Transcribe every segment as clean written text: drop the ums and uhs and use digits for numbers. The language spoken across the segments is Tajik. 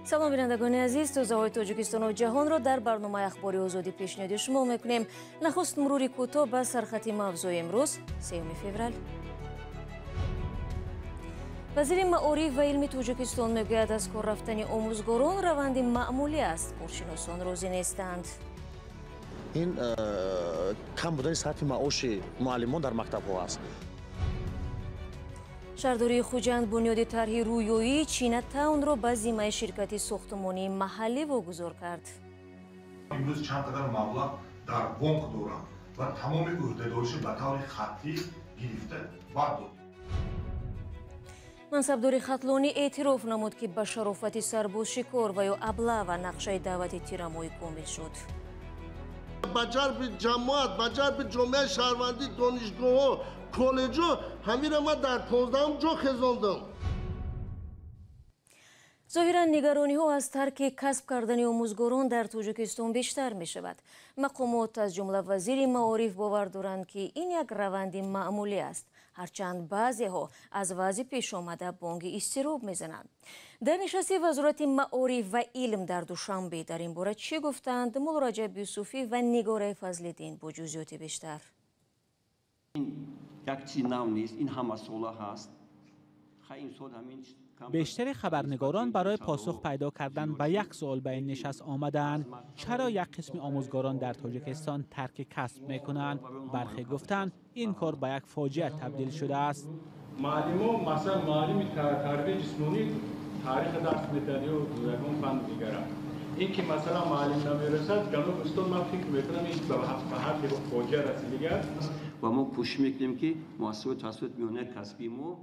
салом бинандагони азиз, тозаҳои Тоҷикистону ҷаҳонро дар барномаи ахбори озодӣ пешниҳоди шумо мекунем. Нахуст мурури кӯтоҳ ба сархати мавзӯи имрӯз 3 феврал. вазири маориф ва илми Тоҷикистон мегӯяд, аз кор рафтани омӯзгорон раванди маъмулӣ аст. Коршиносон розӣ нестанд. ин кам будани сатҳи маоши муаллимон дар мактабҳо аст. шаҳрдории Хуҷанд бунёди тарҳи рӯёии Чинатаунро ба зиммаи ширкати сохтмонии маҳаллӣ вогузор кард. имрӯз чанд қадар маблағ дар бонк дорам ва тамоми ӯҳдадориша ба таври хаттӣ гирифта баъд дод. мансабдори хатлонӣ эътироф намуд, ки ба шарофати сарбозшикор ва ё аблава нақшаи даъвати тирамоӣ комил шуд. ба ҷарби ҷамоат, ба ҷарби ҷомеаи шаҳрвандӣ, донишгоҳҳо, коллеҷҳо ҳамира ман дар 15-ум ҷо хезондам. зоҳиран нигарониҳо аз тарки касб кардани омӯзгорон дар Тоҷикистон бештар мешавад. мақомот аз ҷумла вазири маориф бовар доранд, ки ин як раванди маъмулӣ аст, ҳарчанд баъзеҳо аз вазъи пешомада бонги изтироб мезананд. дар нишасти вазорати маориф ва илм дар душанбе дар ин бора чӣ гуфтанд Муллораҷаб Юсуфӣ ва Нигораи Фазлиддин бо ҷузъиёти бештар. як чиз нав нест, ин ҳамасола ҳаст. بیشتر خبرنگاران برای پاسخ پیدا کردن به یک سوال به این نشست آمدند: چرا یک قسم آموزگاران در تاجیکستان ترک کسب میکنند؟ برخی گفتند این کار به یک فاجعه تبدیل شده است. معلم مثلا معلم تربیت جسمانی تاریخ درس میدن و یکم فن دیگران. این که مثلا معلم نمیرسد، جناب استاد من فکر میکنم این به حد فاجعه رسیده است. و ما کوشش میکنیم که مؤسسات توسط میانه کسبی ما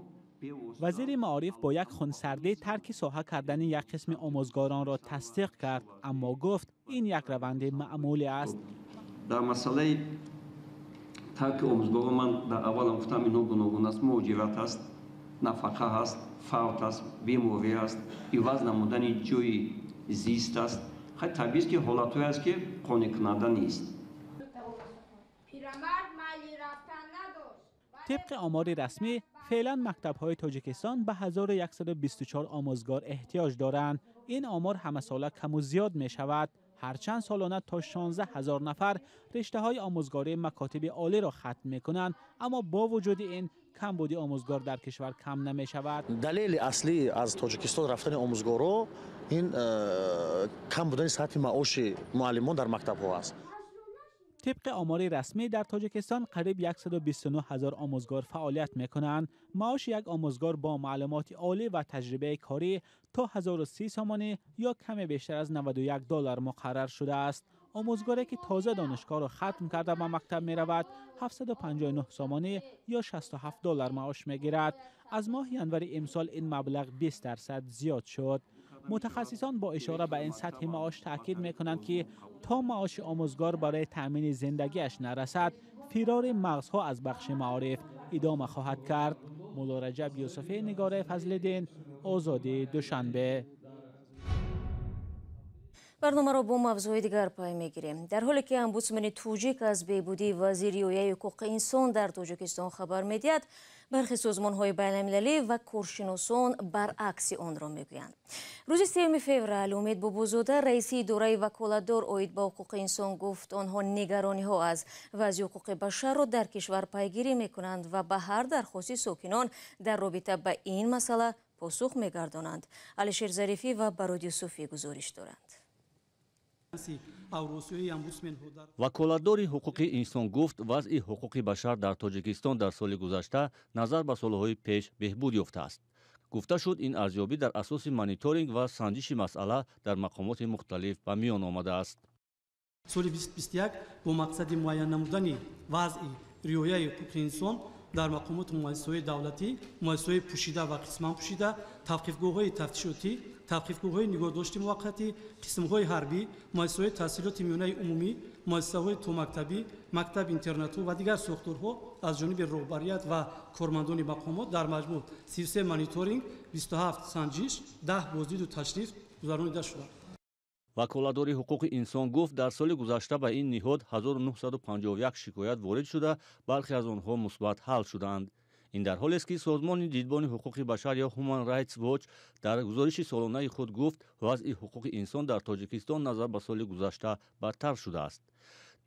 وزیر معارف با یک خونسردی ترک ساحه کردن یک قسم آموزگاران را تصدیق کرد، اما گفت این یک روند معمولی است. در مسئله ترک آموزگاران من در اول گفتم اینها گوناگون است، موجبات است، نفقه است، فوت است، بیماری است، عوض نمودن جوی زیست است. خیلی طبیعی است که حالتی است که قانع کننده نیست. طبق آمار رسمی، فعلا مکتب‌های تاجیکستان به 1124 آموزگار احتیاج دارند. این آمار همه ساله کم و زیاد می شود، هرچند سالانه تا 16,000 نفر رشته‌های آموزگاری مکاتب عالی را ختم می‌کنند، اما با وجود این کمبودی آموزگار در کشور کم نمی شود. دلیل اصلی از تاجیکستان رفتن آموزگارا این کم بودن سطح معاش معلمان در مکتب‌ها است. طبق آمار رسمی در تاجیکستان قریب 129,000 آموزگار فعالیت می‌کنند. معاش یک آموزگار با معلومات عالی و تجربه کاری تا 1030 سامانه یا کمی بیشتر از $91 مقرر شده است. آموزگاری که تازه دانشگاه را ختم کرده به مکتب می رود 759 سامانه یا $67 معاش می گیرد. از ماه ینور امسال این مبلغ 20% زیاد شد. متخصصان با اشاره به این سطح معاش تاکید می کنند که تا معاش آموزگار برای تأمین زندگیش نرسد، فرار مغزها از بخش معارف ادامه خواهد کرد. مولارجب یوسفی، نگاره فضل‌الدین، آزادی دوشنبه. барномаро бо мавзӯи дигар пай мегирем. дар ҳоле ки омбудсмани тоҷик аз беҳбудии вазири оилаи ҳуқуқи инсон дар Тоҷикистон хабар медиҳад, бархи созмонҳои байналмилалӣ ва коршиносон баръакси онро мегӯянд. рӯзи 3 феврал умед бобозода, раиси идораи ваколатдор оид ба ҳуқуқи инсон гуфт онҳо нигарониҳо аз вазъи ҳуқуқи башарро дар кишвар пайгирӣ мекунанд ва ба ҳар дархости сокинон дар робита ба ин масъала посух мегардонанд. Алишер Зарифӣ ва Барод Юсуфӣ гузориш доранд. ваколатдори ҳуқуқи инсон гуфт вазъи ҳуқуқи башар дар Тоҷикистон дар соли гузашта назар ба солҳои пеш беҳбуд ёфтааст. гуфта шуд, ин арзёбӣ дар асоси мониторинг ва санҷиши масъала дар мақомоти мухталиф ба миён омадааст. соли 2021 бо мақсади муайян намудани вазъи риояи ҳуқуқи инсон дар мақомоти муассисаҳои давлатӣ, муассисаҳои пӯшида ва қисман пӯшида, тавқифгоҳҳои тафтишотӣ, тавқифгоҳҳои нигоҳдошти муваққатӣ, қисмҳои ҳарбӣ, муассисаҳои таҳсилоти миёнаи умумӣ, муассисаҳои томактабӣ, мактаби интернату ва дигар сохторҳо аз ҷониби роҳбарият ва кормандони мақомот дар маҷмӯъ 33 мониторинг, 27 санҷиш, 10 боздиду ташриф гузаронида шуданд. ваколатдори ҳуқуқи инсон гуфт, дар соли гузашта ба ин ниҳод 1951 шикоят ворид шуда, бархе аз онҳо мусбат ҳал шуданд. ин дар ҳоле ки созмони дидбони ҳуқуқи башар ё Human Rights Watch дар гузориши солонаи худ гуфт вазъи ҳуқуқи инсон дар Тоҷикистон назар ба соли гузашта бадтар шудааст.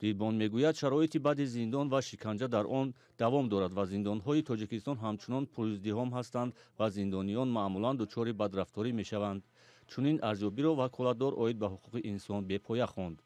дидбон мегӯяд шароити бади зиндон ва шиканҷа дар он давом дорад ва зиндонҳои Тоҷикистон ҳамчунон пуриздиҳом ҳастанд ва зиндониён маъмулан дучори бадрафторӣ мешаванд. чунин арзёбиро ваколатдор оид ба ҳуқуқи инсон бепоя хонд.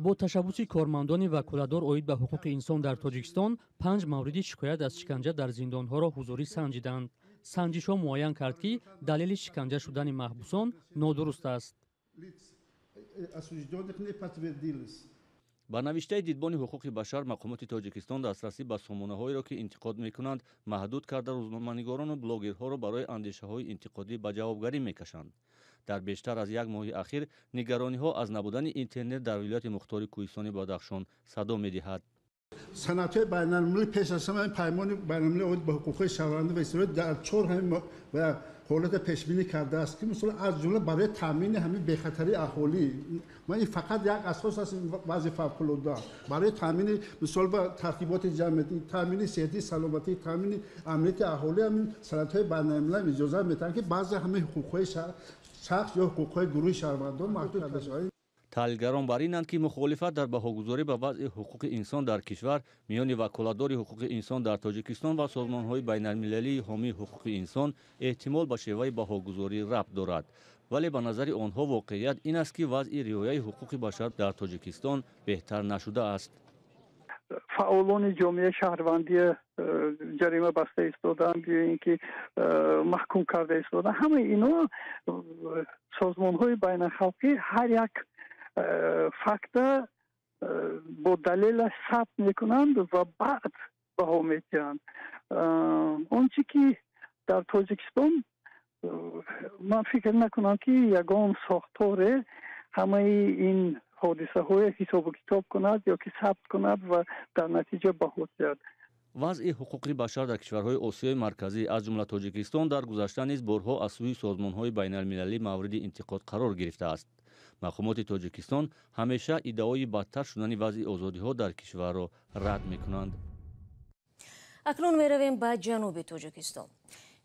бо ташаббуси кормандони ваколатдор оид ба ҳуқуқи инсон дар Тоҷикистон 5 мавриди шикоят аз шиканҷа дар зиндонҳоро ҳузурӣ санҷиданд. санҷишҳо муайян кард ки далели шиканҷа шудани маҳбусон нодуруст аст. ба навиштаи дидбони ҳуқуқи башар мақомоти Тоҷикистон дастрасӣ ба сомонаҳоеро ки интиқод мекунанд маҳдуд карда рӯзноманигорону блогерҳоро барои андешаҳои интиқодӣ ба ҷавобгарӣ мекашанд. дар бештар аз як моҳи ахир нигарониҳо аз набудани интернет дар вилояти мухтори кӯҳистони Бадахшон садо медиҳад. санадҳои байналмилалӣ пеш аз ҳама паймони байналмилалӣ оид ба ҳуқуқи шаҳрвандӣ ва истироҳат дар чор ҳолата пешбинӣ кардааст ки мисол аз ҷумла барои таъмини ҳамин бехатарии аҳолӣ ин фақат як асос аст вазъи фавқулодда барои таъмини мисол ба тартиботи ҷамъиятӣ таъмини сеҳати саломатӣ таъмини амнияти аҳолӣ ҳамин санадҳои байналмилалӣ иҷозат медиҳанд ки баъзе ҳамин ҳуқуқҳои шахс ё ҳуқуқҳои гурӯҳи шаҳрвандон маҳдуд карда шаванд. таҳлилгарон бар инанд ки мухолифат дар баҳогузорӣ ба вазъи ҳуқуқи инсон дар кишвар миёни ваколатдори ҳуқуқи инсон дар Тоҷикистон ва созмонҳои байналмилалии ҳомии ҳуқуқи инсон эҳтимол ба шеваи баҳогузорӣ рабт дорад, вале ба назари онҳо воқеият ин аст ки вазъи риояи ҳуқуқи башар дар Тоҷикистон беҳтар нашудааст. фаъолони ҷомеаи шаҳрвандӣ ҷарима баста истоданд ё ин ки маҳкум карда истоданд ҳамаи ино созмонҳои байналхалқӣ ҳар як факта бо далелаш сабт мекунанд ва баъд баҳо медиҳанд. он чӣ ки дар Тоҷикистон ман фикр накунам ки ягон сохторе ҳамаи ин ҳодисаҳои ҳисобу китоб кунад ё ки сабт кунад ва дар натиҷа баҳо диҳад. вазъи ҳуқуқи башар дар кишварҳои Осиёи марказӣ аз ҷумла Тоҷикистон дар гузашта низ борҳо аз сӯи созмонҳои байналмилалӣ мавриди интиқод қарор гирифтааст. мақомоти Тоҷикистон ҳамеша иддаои бадтар шудани вазъи озодиҳо дар кишварро рад мекунанд. акнун меравем ба ҷануби Тоҷикистон.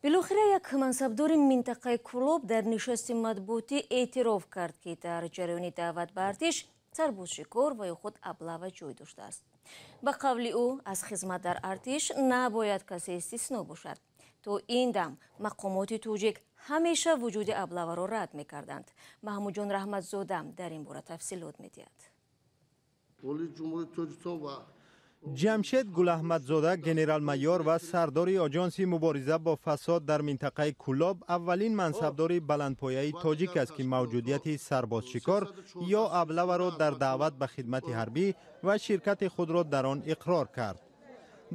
билохира як мансабдори минтақаи Кулоб дар нишасти матбуотӣ эътироф кард ки дар ҷараёни даъват ба артиш сарбозшикор ва ё худ аблава ҷой доштааст. ба қавли ӯ аз хизмат дар артиш набояд касе истисно бошад. то ин дам мақомоти тоҷик ҳамеша вуҷуди аблаваро рад мекарданд. маҳмудҷон раҳматзода дар ин бора тафсилот медиҳад. ҷамшед гулаҳмадзода генерал-майёр ва сардори оҷонси мубориза бо фасод дар минтақаи Кулоб аввалин мансабдори баландпояи тоҷик аст ки мавҷудияти сарбозшикор ё аблаваро дар даъват ба хидмати ҳарбӣ ва ширкати худро дар он иқрор кард.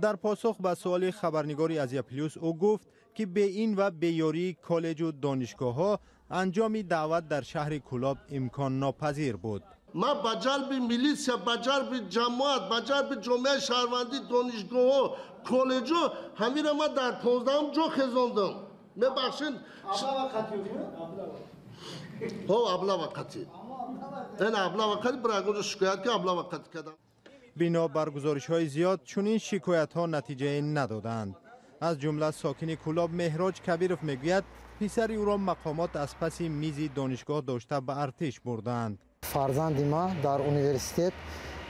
дар посух ба суоли хабарнигори Азия Плюс ӯ гуфт ки беин ва беёрии коллеҷу донишгоҳҳо анҷоми даъват дар шаҳри Кулоб имконнопазир буд. من با جلب میلیسیا با جلب جماعت با جلب جامعه شهروندی دانشگاه کالج همین ما در 15 جا خزاندم میبخشین ابلا وقتی این ابلا وقتی برای شکایت که ابلا وقتی کردم. بنا بر گزارش‌های زیاد چنین شکایت‌ها نتیجه ندادند. از جمله ساکن کلاب مهراج کبیرов میگوید پسری او را مقامات از پس میزی دانشگاه داشته به ارتش بردند. فرزند ما در انیورسیته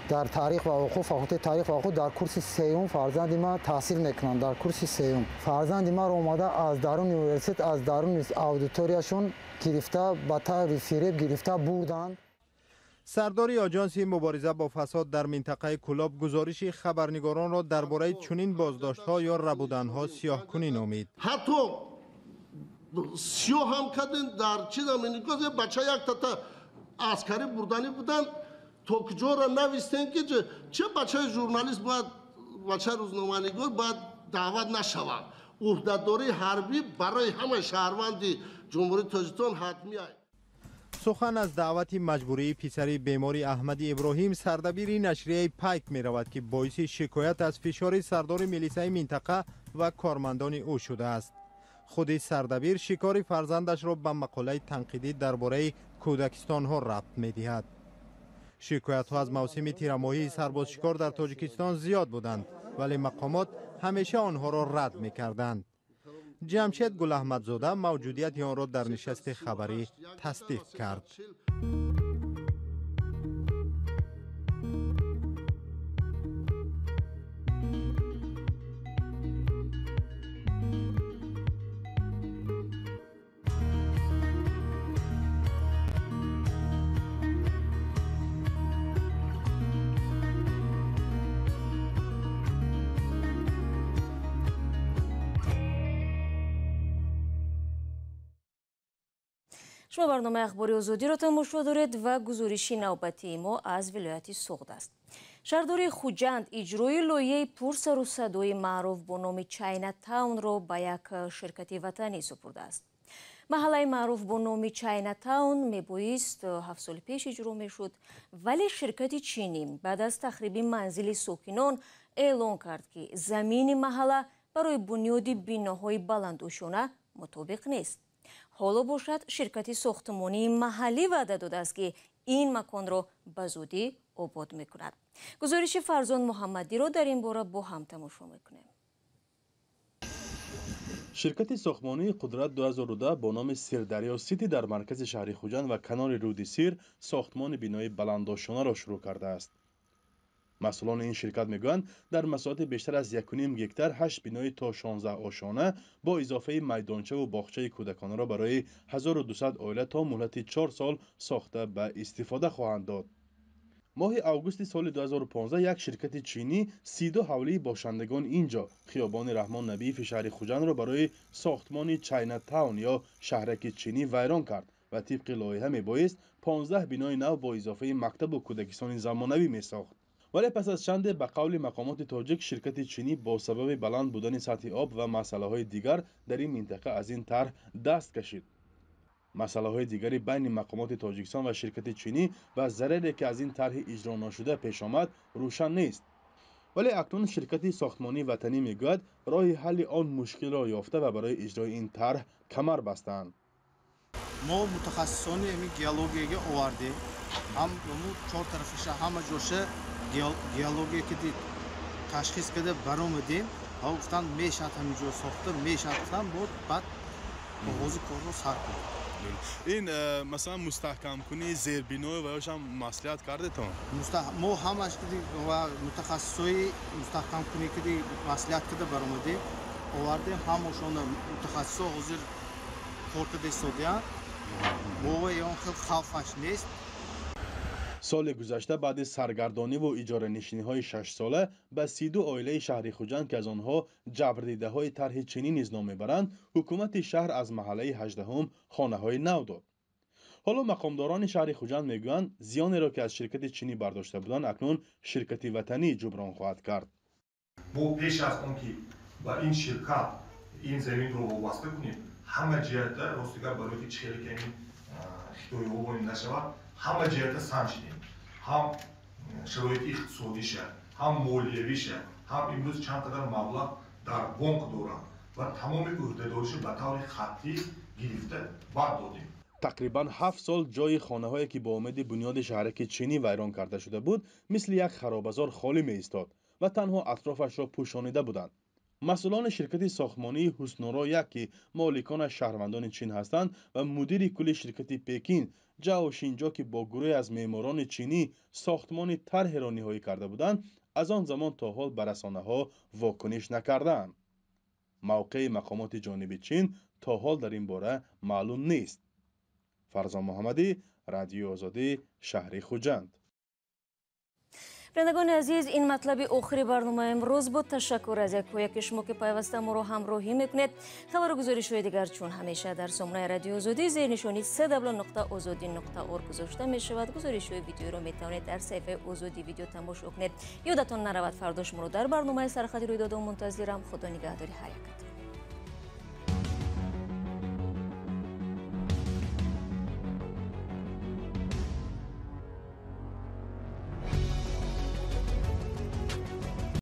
در تاریخ و حقوق فاکولته تاریخ و حقوق در کورس سوم فرزند ما تحصیل میکنند در کورس سوم فرزند ما رو اومده از درون انیورسیته از درون اودیتوریاشون گرفته با طور فریب گرفته بردند. سرداری آژانس مبارزه با فساد در منطقه کلاب گزارش خبرنگاران را درباره چنین بازداشت‌ها یا ربودن‌ها سیاه‌کنی نامید. حتی سیاه هم کردن در چیز امنیتی بچه یک تا عسکری بردنی بودن تا کجا را نوشتن که چه بچه ژورنالیست باید بچه روزنامه‌نگار باید دعوت نشود. عهده‌داری حربی برای همه شهروند جمهوری تاجیکستان حتمی است. سخن از دعوت مجبوری پسری بیماری احمد ابراهیم سردبیر نشریه پایک می رود که باعث شکایت از فشار سردار میلیسای منطقه و کارمندان او شده است. خود سردبیر شکار فرزندش را به مقاله تنقیدی درباره کودکستان ها ربط می دهد. شکایت‌ها از موسم تیرماهی سربازشکار در تاجیکستان زیاد بودند ولی مقامات همیشه آنها را رد می‌کردند. جمشید گل احمدزاده موجودیت آن را در نشست خبری تصدیق کرد. شما برنامه اخباری آزادی را تماشا دارید و گزارشی نوبتی ما از ولایت سوغد است. شهرداری خوجند اجرای لایحه پرسر و صدای معروف با نام چاینا تاون را به یک شرکت وطنی سپرده است. محله معروف با نام چاینا تاون میبایست 7 سال پیش اجرا میشد ولی شرکت چینی بعد از تخریب منزل ساکنان اعلان کرد که زمین محله برای بنیاد بیناهای بلندوشانه مطابق نیست. حالا باشد شرکت ساختمانی محلی وعده داده است که این مکان را به زودی آباد میکند. گزارش فرزان محمدی را در این باره با هم تماشا میکنیم. شرکت ساختمانی قدرت 2010 با نام سیردریا سیتی در مرکز شهر خوجند و کنار رود سیر ساختمان بینای بلندوشانه را شروع کرده است. مسئولان این شرکت میگویند در مساحت بیشتر از 1.5 گکتار 8 بینای تا 16 آشانه با اضافه میدانچه و باغچه کودکانه را برای 1200 عائله تا مهلت 4 سال ساخته به استفاده خواهند داد. ماه اوگوست سال 2015 یک شرکت چینی 32 حوله باشندگان اینجا خیابان رحمان نبی شهر خوجند را برای ساختمان چاینا تاون یا شهرک چینی ویران کرد و طبق لایحه میبایست 15 بینای نو با اضافه مکتب و کودکستان زمانوی میساخت. ولی پس از چند به قول مقامات تاجیک شرکت چینی با سبب بلند بودن سطح آب و مسئله های دیگر در این منطقه از این طرح دست کشید. مسئله های دیگری بین مقامات تاجیکستان و شرکت چینی و ضرری که از این طرح اجرا نشده پیش آمد روشن نیست. ولی اکنون شرکت ساختمانی وطنی میگوید راه حل آن مشکل را یافته و برای اجرای این طرح کمر بستند. ما متخصصان این گیولوژی آوردیم. هم چهار طرفش همه جوشه گیولوژی که تشخیص کرده برآمدیم. ها گفتن میشه همینجا ساخته میشه گفتن بود بعد آغاز کار رو سر کنیم. این مثلا مستحکم کنی زیربینای و یاش هم مصلحت کرده تا ما همش کدی و متخصصای مستحکم کنی کدی مصلحت کرده برآمده آورده همشون متخصص حاضر کار کرده سودیا ما یا خیلی خوفش نیست. سال گذشته بعد سرگردانی و اجاره نشینی های 6 ساله به 32 عائله شهر خوجند که از آنها جبردیده های طرح چینی نیز نام میبرند حکومت شهر از محله 18 خانه های نو داد. حالا مقامداران شهر خوجند میگویند زیانی را که از شرکت چینی برداشته بودند اکنون شرکت وطنی جبران خواهد کرد. ما پیش از اون که با این شرکت این زمین رو وابسته کنیم همه جهت راستیگر برای چهل کنیم خطوی عبوری نشود همه جهت سنجیدیم. هم شرایط اقتصادیشه هم مالیویشه هم امروز چند قدر مبلغ در بانک دارند و تمام عهده‌داریش به طور خطی گرفته بعد دادیم. تقریبا 7 سال جای خانه هایی که با امید بنیاد شهرک چینی ویران کرده شده بود مثل یک خرابزار خالی می ایستاد و تنها اطرافش را پوشانیده بودند. مسئولان شرکت ساختمانی حسنورا یک که مالکان شهروندان چین هستند و مدیر کل شرکت پکین جاو شینجا که با گروه از معماران چینی ساختمان طرح را نهایی کرده بودند از آن زمان تا حال به رسانه‌ها واکنش نکردند. موقع مقامات جانب چین تا حال در این باره معلوم نیست. فرزان محمدی، رادیو آزادی، شهر خوجند. بینندگان عزیز این مطلب آخری برنامه امروز بود. تشکر از یک شما که پیوسته ما رو همراهی میکنید. خبر و گزارش های دیگر چون همیشه در سامانه رادیو آزادی زیر نشانی www.azadi.org گذاشته می شود. گزارش های ویدیو رو می توانید در صفحه آزادی ویدیو تماشا کنید. یادتان نرود فردا شما رو در برنامه سرخط رویداد منتظرم. خدا نگهداری. حیات.